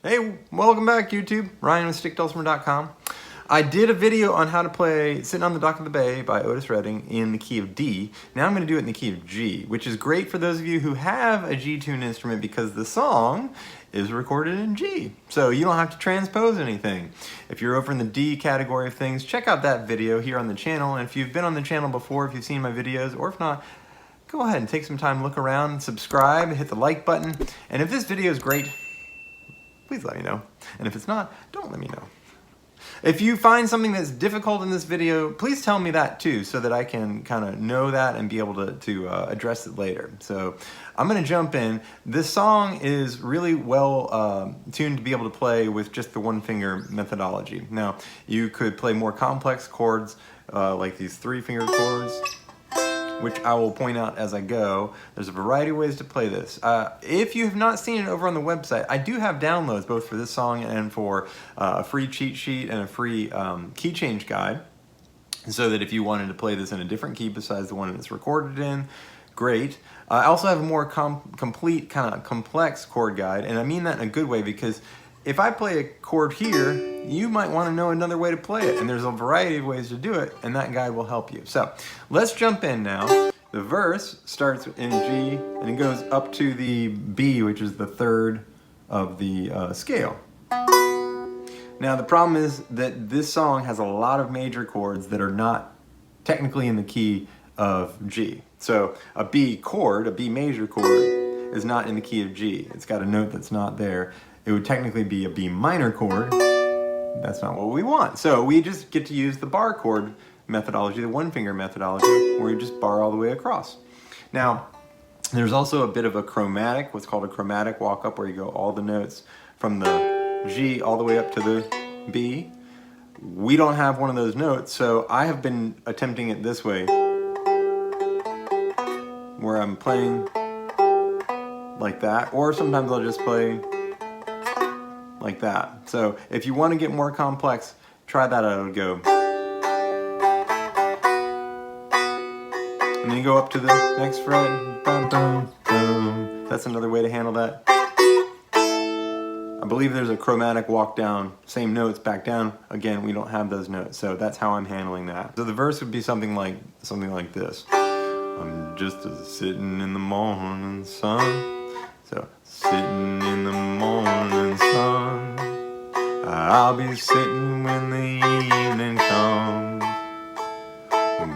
Hey, welcome back YouTube. Ryan with StickDulcimer.com. I did a video on how to play Sitting on the Dock of the Bay by Otis Redding in the key of D. Now I'm going to do it in the key of G, which is great for those of you who have a G-tuned instrument because the song is recorded in G. So you don't have to transpose anything. If you're over in the D category of things, check out that video here on the channel. And if you've been on the channel before, if you've seen my videos, or if not, go ahead and take some time, look around, subscribe, hit the like button. And if this video is great, please let me know. And if it's not, don't let me know. If you find something that's difficult in this video, please tell me that too, so that I can kind of know that and be able to address it later. So I'm going to jump in. This song is really well tuned to be able to play with just the one finger methodology. Now, you could play more complex chords like these 3-finger chords, which I will point out as I go. There's a variety of ways to play this. If you have not seen it over on the website, I do have downloads both for this song and for a free cheat sheet and a free key change guide, so that if you wanted to play this in a different key besides the one it's recorded in, great. I also have a more complete, kind of complex chord guide, and I mean that in a good way because if I play a chord here, you might want to know another way to play it, and there's a variety of ways to do it, and that guide will help you. So let's jump in now. The verse starts in G, and it goes up to the B, which is the third of the scale. Now the problem is that this song has a lot of major chords that are not technically in the key of G. So a B chord, a B major chord, is not in the key of G. It's got a note that's not there. It would technically be a B minor chord. That's not what we want. So we just get to use the bar chord methodology, the one finger methodology, where you just bar all the way across. Now, there's also a bit of a chromatic, what's called a chromatic walk up, where you go all the notes from the G all the way up to the B. We don't have one of those notes, so I have been attempting it this way, where I'm playing like that, or sometimes I'll just play like that. So if you want to get more complex, try that out. It'll go. And then you go up to the next fret. Dun, dun, dun. That's another way to handle that. I believe there's a chromatic walk down, same notes back down. Again, we don't have those notes, so that's how I'm handling that. So the verse would be something like this. I'm just sitting in the morning sun. So, sitting in the morning sun, I'll be sitting when the evening comes,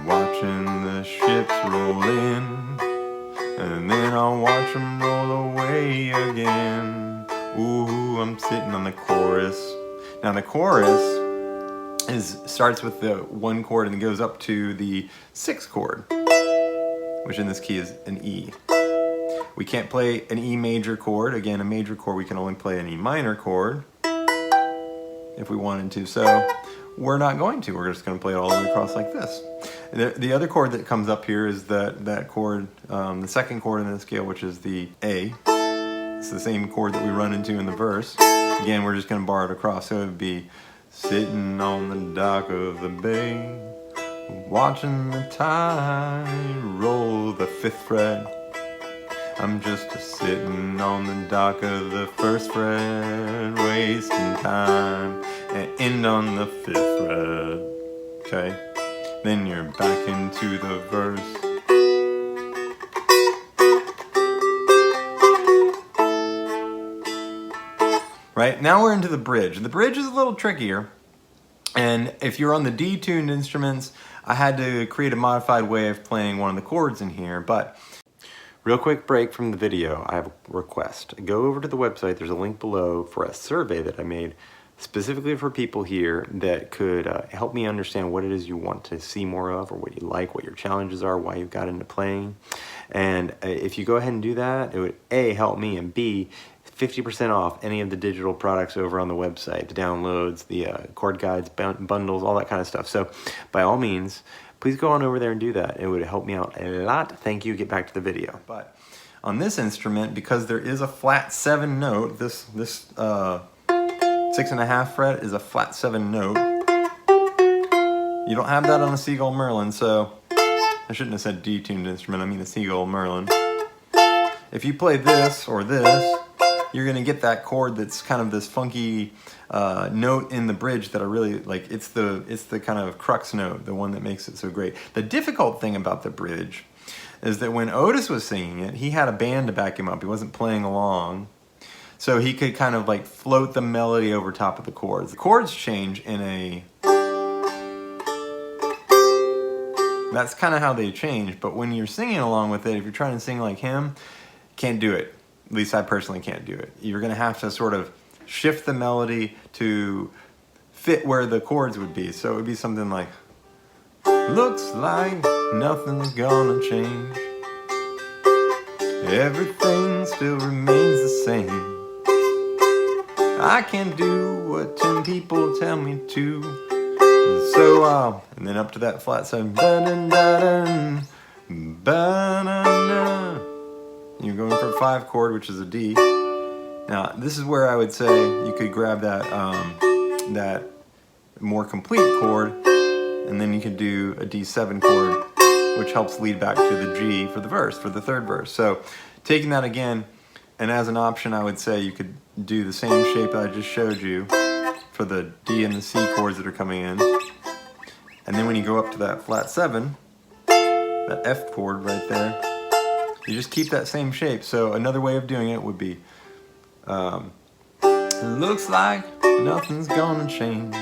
watching the ships roll in, and then I'll watch them roll away again. Ooh, I'm sitting on the chorus. Now the chorus starts with the one chord and goes up to the 6th chord, which in this key is an E. We can't play an E major chord. Again, a major chord, we can only play an E minor chord if we wanted to. So we're not going to. We're just going to play it all the way across like this. The other chord that comes up here is that chord, the 2nd chord in the scale, which is the A. It's the same chord that we run into in the verse. Again, we're just going to bar it across. So it would be sitting on the dock of the bay, watching the tide roll the 5th fret. I'm just sitting on the dock of the 1st fret, wasting time, and end on the 5th fret. Okay? Then you're back into the verse. Right? Now we're into the bridge. The bridge is a little trickier. And if you're on the D-tuned instruments, I had to create a modified way of playing one of the chords in here, but real quick break from the video, I have a request. Go over to the website, there's a link below for a survey that I made specifically for people here that could help me understand what it is you want to see more of, or what you like, what your challenges are, why you got into playing. And if you go ahead and do that, it would A, help me, and B, 50% off any of the digital products over on the website, the downloads, the chord guides, bundles, all that kind of stuff. So by all means, please go on over there and do that. It would help me out a lot. Thank you. Get back to the video. But on this instrument, because there is a flat 7 note, this 6.5 fret is a flat 7 note. You don't have that on a Seagull Merlin, so I shouldn't have said D-tuned instrument. I mean a Seagull Merlin. If you play this or this, you're gonna get that chord that's kind of this funky note in the bridge that I really like. It's the kind of crux note, the one that makes it so great. The difficult thing about the bridge is that when Otis was singing it, he had a band to back him up. He wasn't playing along. So he could kind of like float the melody over top of the chords. The chords change in a... That's kind of how they change, but when you're singing along with it, if you're trying to sing like him, can't do it. At least I personally can't do it. You're gonna have to sort of shift the melody to fit where the chords would be. So it would be something like, looks like nothing's gonna change. Everything still remains the same. I can't do what 10 people tell me to. So, and then up to that flat 7. Ba-dun-da-dun, ba-dun-da. You're going for a 5 chord, which is a D. Now, this is where I would say you could grab that, that more complete chord, and then you could do a D7 chord, which helps lead back to the G for the verse, for the third verse. So, taking that again, and as an option, I would say you could do the same shape that I just showed you for the D and the C chords that are coming in. And then when you go up to that flat 7, that F chord right there, you just keep that same shape. So another way of doing it would be, looks like nothing's gonna change.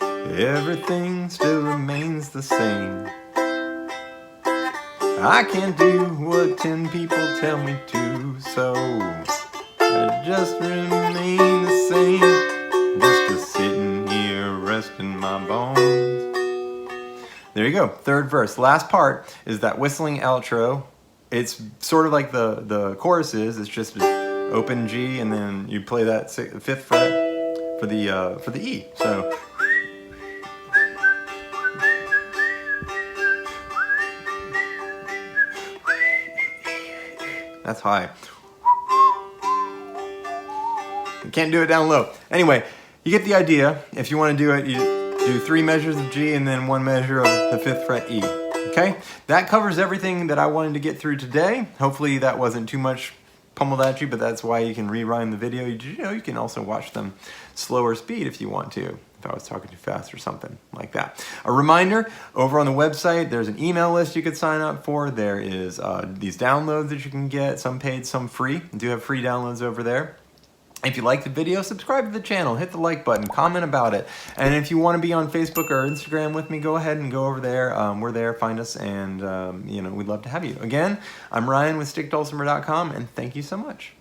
Everything still remains the same. I can't do what 10 people tell me to, so I just remain the same, just a sitting here resting my bones. There you go, third verse. Last part is that whistling outro. It's sort of like the chorus is. It's just an open G, and then you play that 5th fret for the E. So. That's high. You can't do it down low. Anyway, you get the idea. If you want to do it, you do 3 measures of G and then 1 measure of the 5th fret E. Okay? That covers everything that I wanted to get through today. Hopefully that wasn't too much pummeled at you, but that's why you can rewind the video. You know, you can also watch them slower speed if you want to. If I was talking too fast or something like that. A reminder, over on the website, there's an email list you could sign up for. There is these downloads that you can get, some paid, some free. I do have free downloads over there. If you like the video, subscribe to the channel, hit the like button, comment about it. And if you want to be on Facebook or Instagram with me, go ahead and go over there. We're there, find us, and you know, we'd love to have you. Again, I'm Ryan with StickDulcimer.com, and thank you so much.